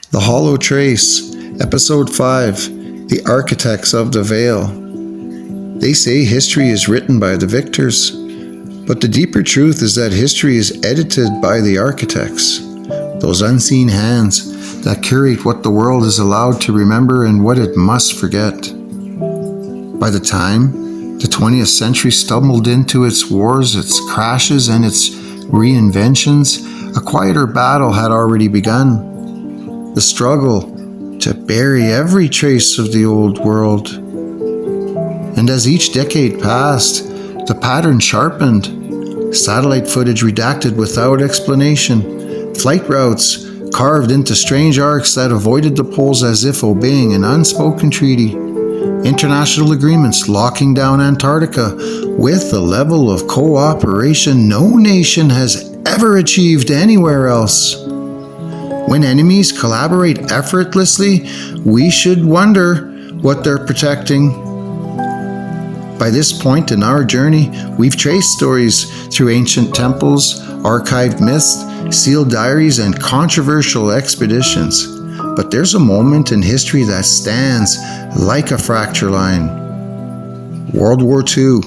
The Hollow Trace, Episode 5, The Architects of the Veil. They say history is written by the victors, but the deeper truth is that history is edited by the architects, those unseen hands that curate what the world is allowed to remember and what it must forget. By the time the 20th century stumbled into its wars, its crashes, and its reinventions, a quieter battle had already begun. The struggle to bury every trace of the old world. And as each decade passed, the pattern sharpened. Satellite footage redacted without explanation, flight routes carved into strange arcs that avoided the poles as if obeying an unspoken treaty, international agreements locking down Antarctica with a level of cooperation no nation has ever achieved anywhere else. When enemies collaborate effortlessly, we should wonder what they're protecting. By this point in our journey, we've traced stories through ancient temples, archived myths, sealed diaries, and controversial expeditions. But there's a moment in history that stands like a fracture line. World War II.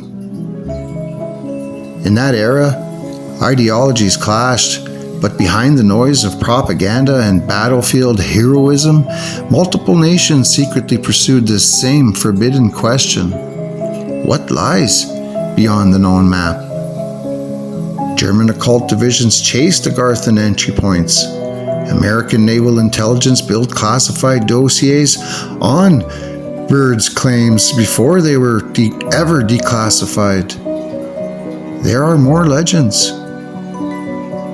In that era, ideologies clashed. But behind the noise of propaganda and battlefield heroism, multiple nations secretly pursued this same forbidden question. What lies beyond the known map? German occult divisions chased Agarthan entry points. American naval intelligence built classified dossiers on birds' claims before they were ever declassified. There are more legends.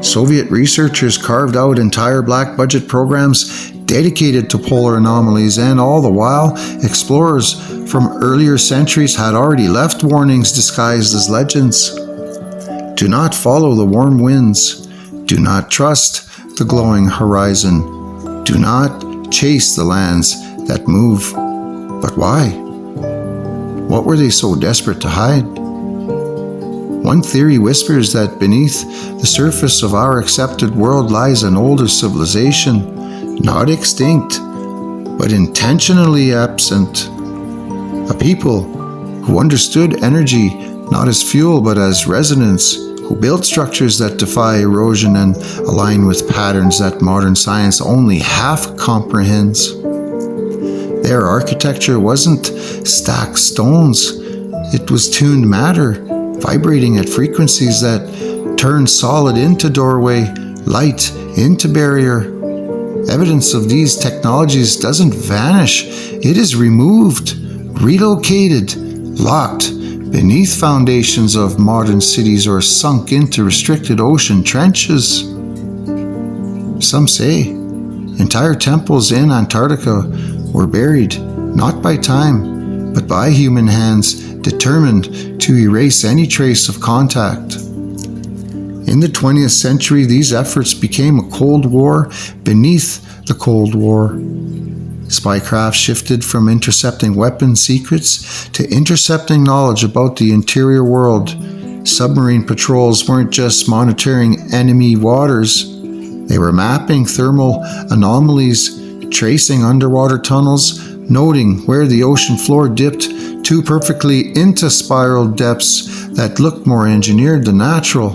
Soviet researchers carved out entire black budget programs dedicated to polar anomalies, and all the while, explorers from earlier centuries had already left warnings disguised as legends. Do not follow the warm winds. Do not trust the glowing horizon. Do not chase the lands that move. But why? What were they so desperate to hide? One theory whispers that beneath the surface of our accepted world lies an older civilization, not extinct, but intentionally absent. A people who understood energy not as fuel but as resonance, who built structures that defy erosion and align with patterns that modern science only half comprehends. Their architecture wasn't stacked stones, it was tuned matter, vibrating at frequencies that turn solid into doorway, light into barrier. Evidence of these technologies doesn't vanish. It is removed, relocated, locked beneath foundations of modern cities or sunk into restricted ocean trenches. Some say entire temples in Antarctica were buried, not by time, but by human hands determined to erase any trace of contact. In the 20th century, these efforts became a Cold War beneath the Cold War. Spycraft shifted from intercepting weapon secrets to intercepting knowledge about the interior world. Submarine patrols weren't just monitoring enemy waters. They were mapping thermal anomalies, tracing underwater tunnels, noting where the ocean floor dipped too perfectly into spiral depths that looked more engineered than natural.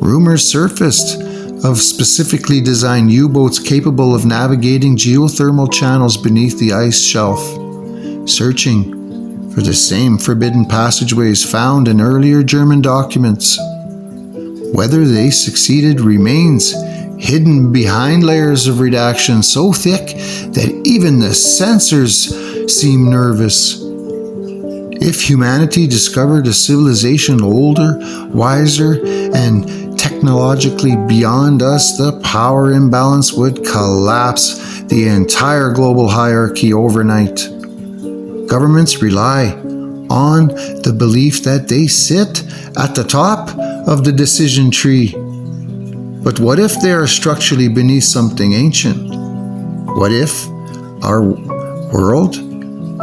Rumors surfaced of specifically designed U-boats capable of navigating geothermal channels beneath the ice shelf, searching for the same forbidden passageways found in earlier German documents. Whether they succeeded remains hidden behind layers of redaction so thick that even the censors seem nervous. If humanity discovered a civilization older, wiser, and technologically beyond us, the power imbalance would collapse the entire global hierarchy overnight. Governments rely on the belief that they sit at the top of the decision tree. But what if they are structurally beneath something ancient? What if our world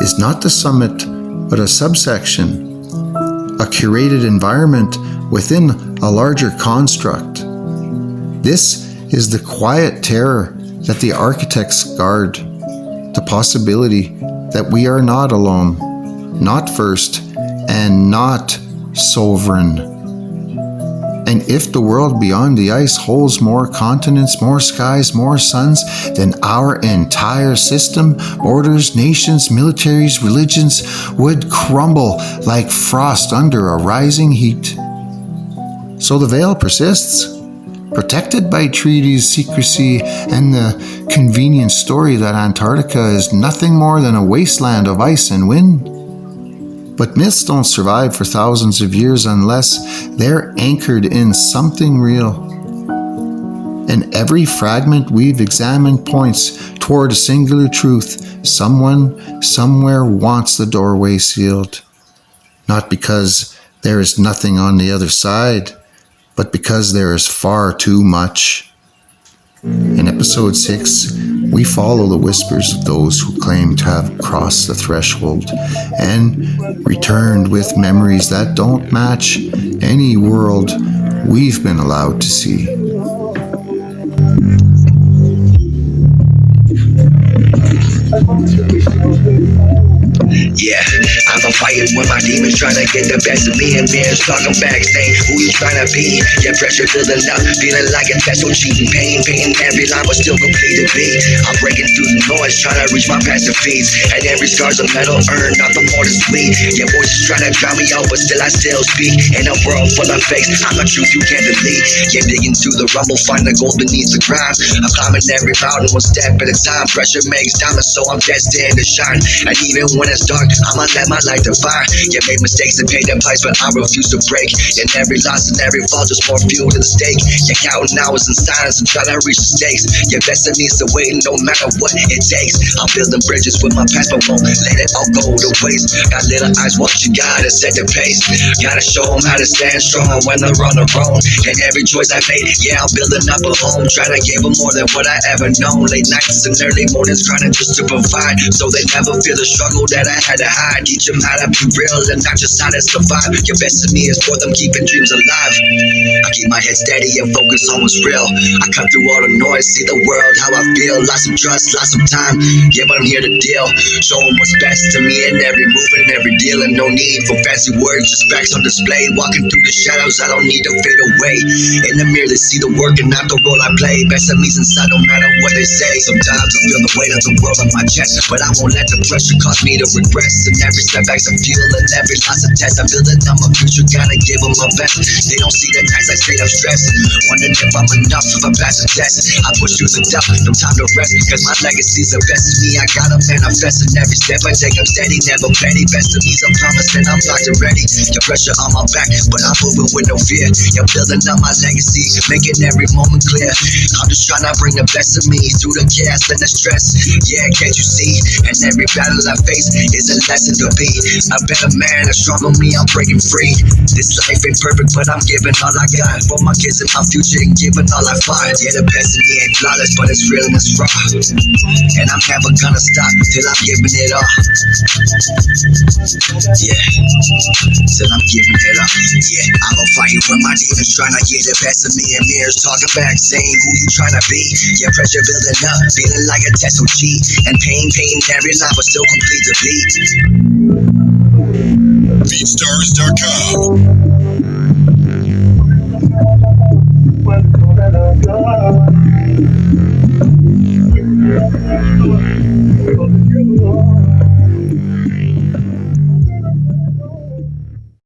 is not the summit, but a subsection, a curated environment within a larger construct? This is the quiet terror that the architects guard, the possibility that we are not alone, not first, and not sovereign. And if the world beyond the ice holds more continents, more skies, more suns, then our entire system, borders, nations, militaries, religions would crumble like frost under a rising heat. So the veil persists, protected by treaties, secrecy, and the convenient story that Antarctica is nothing more than a wasteland of ice and wind. But myths don't survive for thousands of years unless they're anchored in something real. And every fragment we've examined points toward a singular truth. Someone, somewhere wants the doorway sealed. Not because there is nothing on the other side, but because there is far too much. In episode 6, we follow the whispers of those who claim to have crossed the threshold and returned with memories that don't match any world we've been allowed to see. Yeah, I'm a fighting when my demons trying to get the best of me, and mirrors talking back saying, who you trying to be? Yeah, pressure building up, feeling like a test, so cheating, pain every line but still complete to be. I'm breaking through the noise, trying to reach my passive feeds, and every scar's a metal earned, not the more to bleed. Yeah, voices trying to drown me out, but still I still speak. In a world full of fakes, I'm a truth you can't delete. Yeah, digging through the rumble, find the gold beneath the ground. I'm climbing every mountain one step at a time. Pressure makes diamonds, so I'm destined to shine. And even when it's dark, I'ma let my light define. Yeah, made mistakes and paid their price, but I refuse to break. And every loss and every fall, just more fuel to the stake. Yeah, counting hours in silence and trying to reach the stakes. Yeah, best of me is to wait no matter what it takes. I'm building bridges with my past, but won't let it all go to waste. Got little eyes watching, gotta set the pace. Gotta show them how to stand strong when they're on their own. And every choice I made, yeah, I'm building up a home. Trying to give them more than what I ever known. Late nights and early mornings, trying just to provide, so they never feel the struggle that I had to hide. Teach them how to be real and not just how to survive. Your best of me is for them keeping dreams alive. I keep my head steady and focus on what's real. I cut through all the noise, see the world how I feel. Lots of trust, lots of time, yeah, but I'm here to deal. Show them what's best to me in every move and every deal. And no need for fancy words, just facts on display. Walking through the shadows, I don't need to fade away. In the mirror, they see the work and not the role I play. Best of me's inside, no matter what they say. Sometimes I feel the weight of the world on my chest, but I won't let the pressure cause me to regress. And every setback's a fuel and every loss a test. I build it on my future, gotta give them my best. They don't see the nights I straight up stress, wondering if I'm enough if I pass a test. I push through the depth, no time to rest, cause my legacy's the best of me. I gotta manifest in every step I take, I'm steady, never petty. Best of me's a promise and I'm locked and ready. The pressure on my back, but I'm moving with no fear. You're building up my legacy, making every moment clear. I'm just trying to bring the best of me through the chaos and the stress. Yeah, can't you see? And every battle I face is a lesson to be a better man, a stronger me, I'm breaking free. This life ain't perfect, but I'm giving all I got for my kids and my future, and giving all I find. Yeah, the best of me ain't flawless, but it's real and it's raw. And I'm never gonna stop till I'm giving it all. Yeah, till I'm giving it up. Yeah, I'm a fighting when my demons trying to get the best of me, and mirrors talking back saying who you trying to be. Yeah, pressure building up, feeling like a test OG, and pain every line but still complete the beat. Beatstars.com.